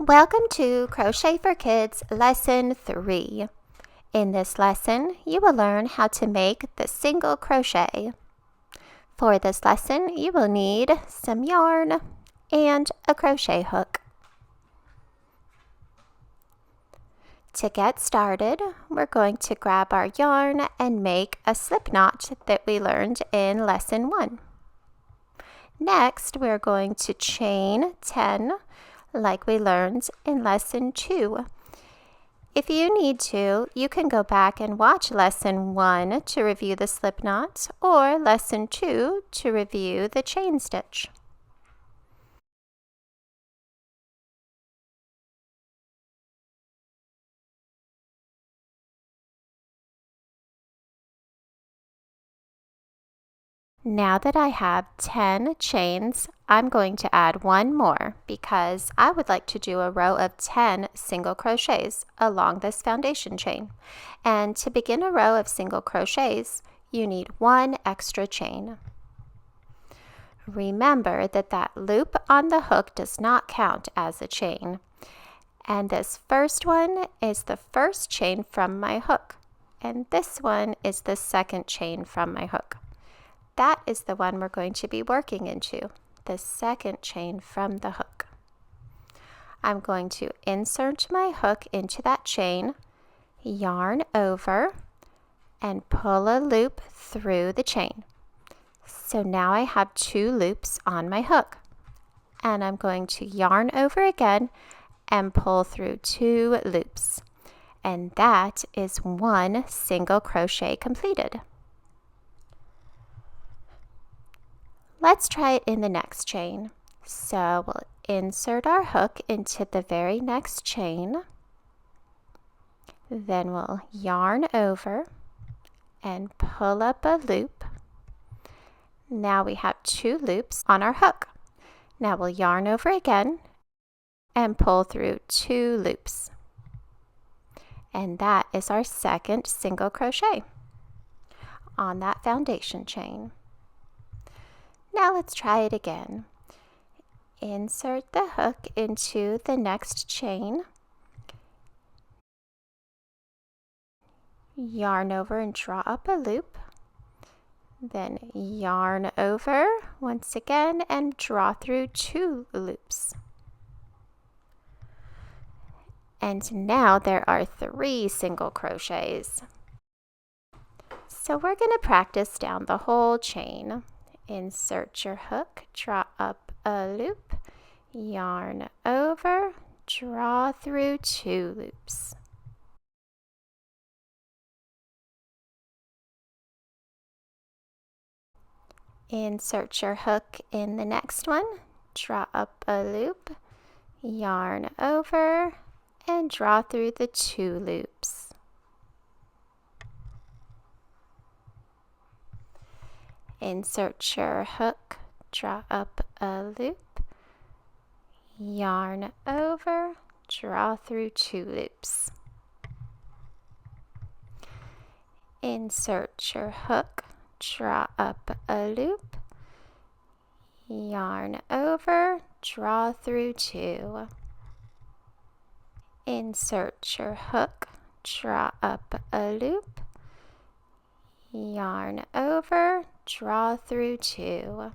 Welcome to Crochet for Kids Lesson 3. In this lesson, you will learn how to make the single crochet. For this lesson, you will need some yarn and a crochet hook. To get started, we're going to grab our yarn and make a slip knot that we learned in Lesson 1. Next, we're going to chain 10 like we learned in Lesson 2. If you need to, you can go back and watch Lesson 1 to review the slip knot or Lesson 2 to review the chain stitch. Now that I have 10 chains, I'm going to add one more because I would like to do a row of 10 single crochets along this foundation chain. And to begin a row of single crochets, you need one extra chain. Remember that loop on the hook does not count as a chain. And this first one is the first chain from my hook. And this one is the second chain from my hook. That is the one we're going to be working into, the second chain from the hook. I'm going to insert my hook into that chain, yarn over, and pull a loop through the chain. So now I have 2 loops on my hook. And I'm going to yarn over again and pull through 2 loops. And that is one single crochet completed. Let's try it in the next chain. So we'll insert our hook into the very next chain. Then we'll yarn over and pull up a loop. Now we have 2 loops on our hook. Now we'll yarn over again and pull through 2 loops. And that is our second single crochet on that foundation chain. Now let's try it again. Insert the hook into the next chain. Yarn over and draw up a loop. Then yarn over once again and draw through 2 loops. And now there are 3 single crochets. So we're going to practice down the whole chain. Insert your hook, draw up a loop, yarn over, draw through 2 loops. Insert your hook in the next one, draw up a loop, yarn over, and draw through the 2 loops. Insert your hook, draw up a loop, yarn over, draw through 2 loops. Insert your hook, draw up a loop, yarn over, draw through 2. Insert your hook, draw up a loop, yarn over, draw through 2.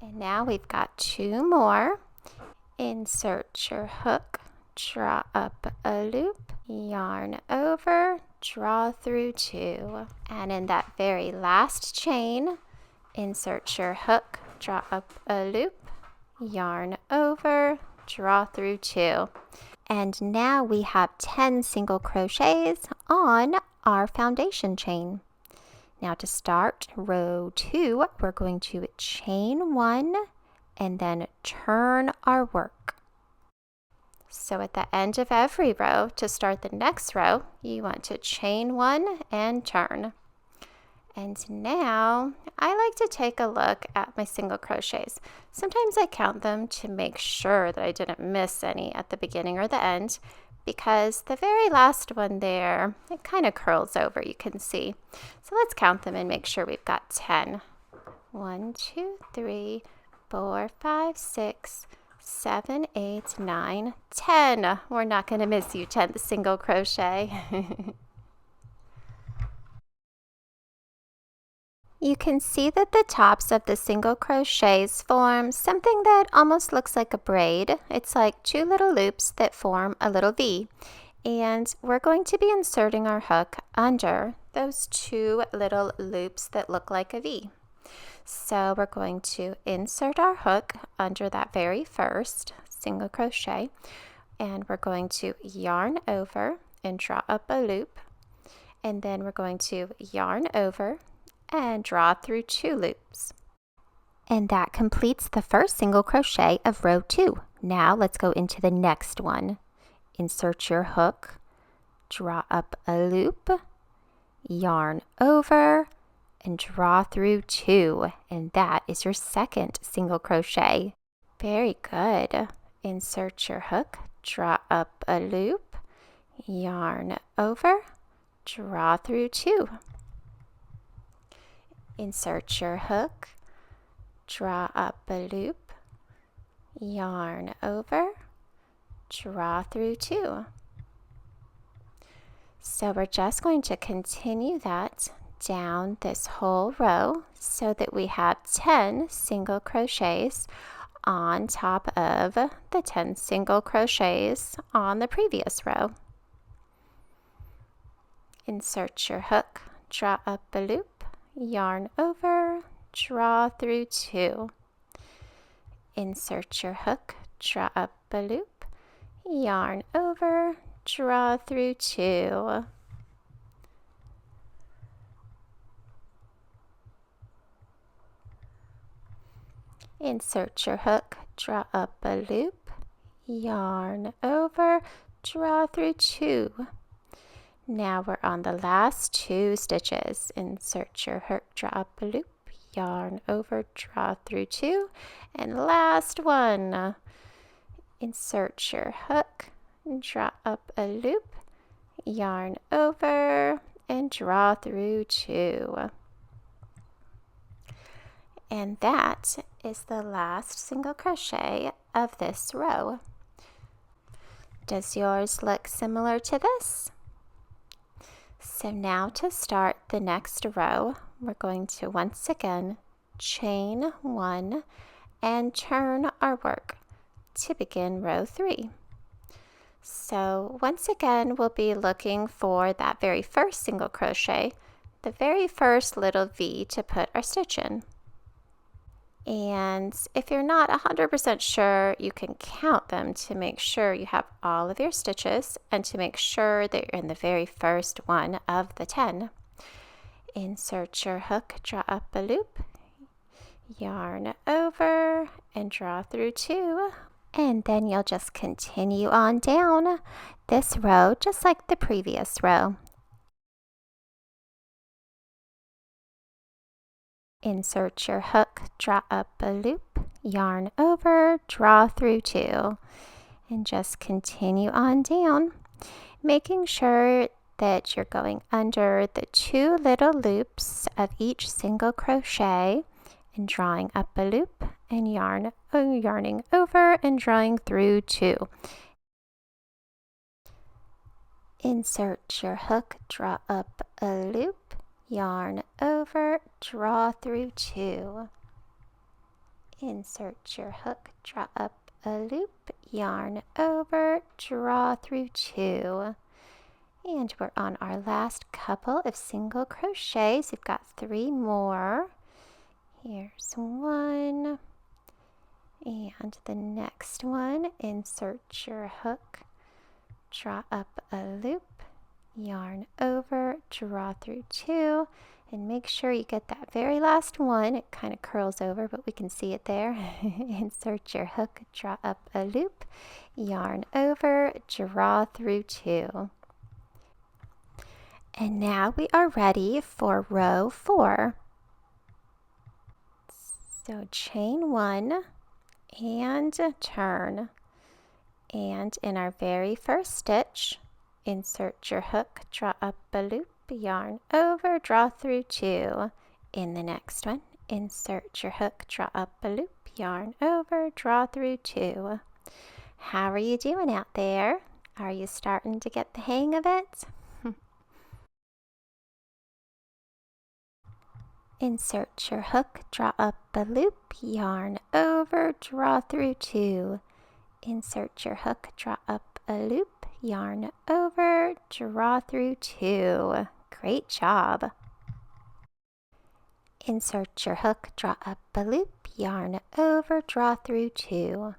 And now we've got 2 more. Insert your hook, draw up a loop, yarn over, draw through 2. And in that very last chain, insert your hook, draw up a loop, yarn over, draw through 2. And now we have 10 single crochets on our foundation chain. Now to start row 2, we're going to chain 1 and then turn our work. So at the end of every row, to start the next row, you want to chain 1 and turn. And now I like to take a look at my single crochets. Sometimes I count them to make sure that I didn't miss any at the beginning or the end, because the very last one there, it kind of curls over, you can see. So let's count them and make sure we've got 10. 1, 2, 3, 4, 5, 6, 7, 8, 9, 10. We're not going to miss you, 10th single crochet. You can see that the tops of the single crochets form something that almost looks like a braid. It's like two little loops that form a little V. And we're going to be inserting our hook under those two little loops that look like a V. So we're going to insert our hook under that very first single crochet, and we're going to yarn over and draw up a loop, and then we're going to yarn over and draw through two loops. And that completes the first single crochet of row 2. Now let's go into the next one. Insert your hook, draw up a loop, yarn over, and draw through 2, and that is your second single crochet. Very good. Insert your hook, draw up a loop, yarn over, draw through 2. Insert your hook, draw up a loop, yarn over, draw through 2. So we're just going to continue that down this whole row so that we have 10 single crochets on top of the 10 single crochets on the previous row. Insert your hook, draw up a loop, yarn over, draw through 2. Insert your hook, draw up a loop, yarn over, draw through 2. Insert your hook, draw up a loop, yarn over, draw through 2. Now we're on the last 2 stitches. Insert your hook, draw up a loop, yarn over, draw through 2, and last one. Insert your hook, draw up a loop, yarn over, and draw through 2. And that is the last single crochet of this row. Does yours look similar to this? So now to start the next row, we're going to once again chain 1 and turn our work to begin row 3. So once again, we'll be looking for that very first single crochet, the very first little V to put our stitch in. And if you're not 100% sure, you can count them to make sure you have all of your stitches and to make sure that you're in the very first one of the 10. Insert your hook, draw up a loop, yarn over, and draw through 2. And then you'll just continue on down this row just like the previous row. Insert your hook, draw up a loop, yarn over, draw through 2, and just continue on down, making sure that you're going under the 2 little loops of each single crochet and drawing up a loop and yarning over and drawing through 2. Insert your hook, draw up a loop, yarn over, draw through 2. Insert your hook, draw up a loop, yarn over, draw through 2. And we're on our last couple of single crochets. We've got 3 more. Here's one. And the next one, insert your hook, draw up a loop, yarn over, draw through 2, and make sure you get that very last one. It kind of curls over, but we can see it there. Insert your hook, draw up a loop, yarn over, draw through 2. And now we are ready for row 4. So chain 1 and turn. And in our very first stitch, insert your hook, draw up a loop, yarn over, draw through 2. In the next one, Insert your hook, draw up a loop, yarn over, draw through 2. How are you doing out there? Are you starting to get the hang of it? Insert your hook, draw up a loop, yarn over, draw through 2. Insert your hook, draw up a loop, yarn over, draw through 2. Great job. Insert your hook, draw up a loop, yarn over, draw through 2.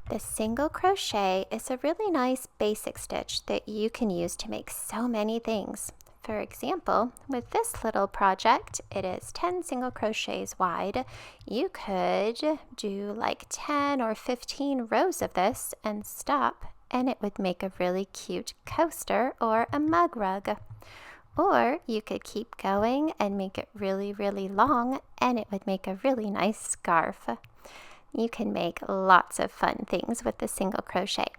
The single crochet is a really nice basic stitch that you can use to make so many things. For example, with this little project, it is 10 single crochets wide. You could do like 10 or 15 rows of this and stop, and it would make a really cute coaster or a mug rug. Or you could keep going and make it really, really long, and it would make a really nice scarf. You can make lots of fun things with the single crochet.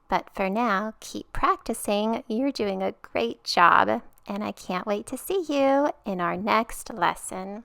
But for now, keep practicing. You're doing a great job, and I can't wait to see you in our next lesson.